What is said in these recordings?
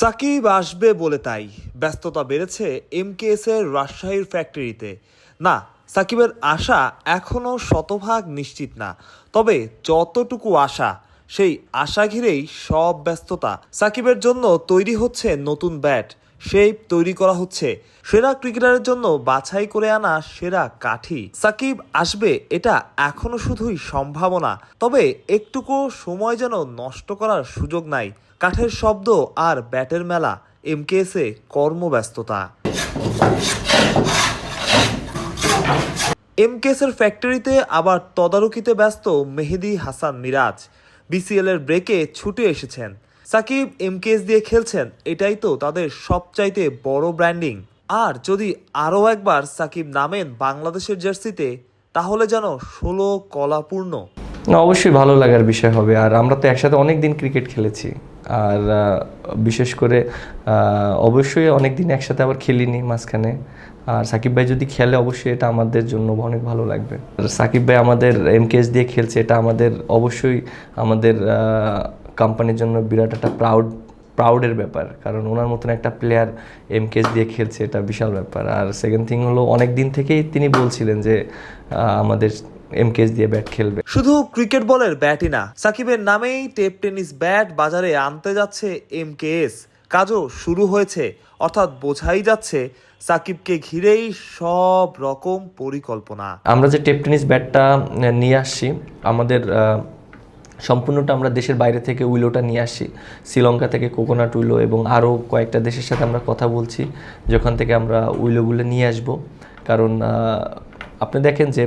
সাকিব আসবে বলে তাই ব্যস্ততা বেড়েছে এমকেএস এর রাজশাহীর ফ্যাক্টরিতে। না, সাকিবের আশা এখনো শতভাগ নিশ্চিত না, তবে যতটুকু আশা সেই আশা ঘিরেই সব ব্যস্ততা। সাকিবের জন্য তৈরি হচ্ছে নতুন ব্যাট, শেপ তৈরি করা হচ্ছে, সেরা ক্রিকেটারের জন্য বাছাই করে আনা সেরা কাঠি। সাকিব আসবে এটা এখনো শুধুই সম্ভাবনা, তবে একটুকু সময় যেন নষ্ট করার সুযোগ নাই। কাঠের শব্দ আর ব্যাটের মেলা, এমকেএসে কর্মব্যস্ততা। এমকেএসের ফ্যাক্টরিতে আবার তদারকিতে ব্যস্ত মেহেদী হাসান মিরাজ। বিসিএল এর ব্রেকে ছুটে এসেছেন। সাকিব এমকেএস দিয়ে খেলছেন, এটাই তো তাদের সবচাইতে বড় ব্র্যান্ডিং। আর যদি আরও একবার সাকিব নামেন বাংলাদেশের জার্সিতে, তাহলে যেন 16 কলাপূর্ণ। না, অবশ্যই ভালো লাগার বিষয় হবে। আর আমরা তো একসাথে অনেক দিন ক্রিকেট খেলেছি, আর বিশেষ করে অবশ্যই অনেক দিন একসাথে আবার খেলিনি মাঝখানে। আর সাকিব ভাই যদি খেলে অবশ্যই এটা আমাদের জন্য অনেক ভালো লাগবে। আর সাকিব ভাই আমাদের এমকেএস দিয়ে খেলছে, এটা আমাদের অবশ্যই আমাদের কোম্পানির জন্য বিরাট একটা প্রাউডের ব্যাপার, কারণ ওনার মতন একটা প্লেয়ার এমকেএস দিয়ে খেলছে, এটা বিশাল ব্যাপার। আর সেকেন্ড থিং হলো, অনেক দিন থেকেই তিনি বলছিলেন যে আমাদের এমকেএস দিয়ে ব্যাট খেলবে। শুধু ক্রিকেট বলের ব্যাটই না, সাকিবের নামেই টেপ টেনিস ব্যাট বাজারে আনতে যাচ্ছে এমকেএস। কাজও শুরু হয়েছে, অর্থাৎ বোঝাই যাচ্ছে সাকিবকে ঘিরেই সব রকম পরিকল্পনা। আমরা যে টেপ টেনিস ব্যাটটা নিয়ে আসছি, আমাদের সম্পূর্ণটা আমরা দেশের বাইরে থেকে উইলোটা নিয়ে আসি, শ্রীলঙ্কা থেকে কোকোনাট উইলো, এবং আরও কয়েকটা দেশের সাথে আমরা কথা বলছি যেখান থেকে আমরা উইলোগুলো নিয়ে আসব। কারণ আপনি দেখেন যে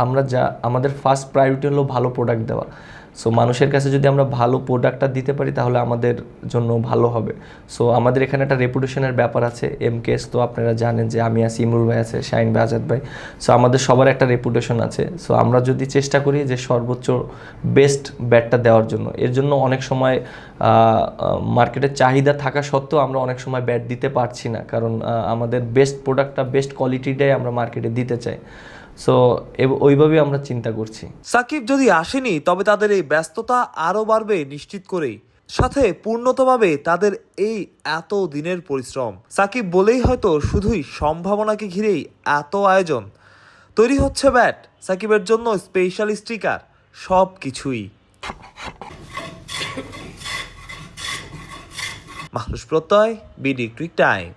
আমরা আমাদের ফার্স্ট প্রায়োরিটি হলো ভালো প্রোডাক্ট দেওয়া। সো মানুষের কাছে যদি আমরা ভালো প্রোডাক্টটা দিতে পারি তাহলে আমাদের জন্য ভালো হবে। সো আমাদের এখানে একটা রেপুটেশনের ব্যাপার আছে। এমকেএস তো আপনারা জানেন যে আমি আছি, ইমরুল ভাই আছে, শাহিন ভাই, আজাদ ভাই। সো আমাদের সবার একটা রেপুটেশন আছে। সো আমরা যদি চেষ্টা করি যে সর্বোচ্চ বেস্ট ব্যাটটা দেওয়ার জন্য, এর জন্য অনেক সময় মার্কেটের চাহিদা থাকা সত্ত্বেও আমরা অনেক সময় ব্যাট দিতে পারছি না, কারণ আমাদের বেস্ট প্রোডাক্টটা, বেস্ট কোয়ালিটিটাই আমরা মার্কেটে দিতে চাই। সো ওইভাবেই আমরা চিন্তা করছি। সাকিব যদি আসেনি, তবে তাদের এই ব্যস্ততা আরও বাড়বে নিশ্চিত করেই। সাথে পূর্ণতভাবে তাদের এই এত দিনের পরিশ্রম। সাকিব বলেই হয়তো শুধুই সম্ভাবনাকে ঘিরেই এত আয়োজন। তৈরি হচ্ছে ব্যাট, সাকিবের জন্য স্পেশাল স্টিকার, সব কিছুই। মাহরুজ প্রত্যয়, বিডি ক্রিক টাইম।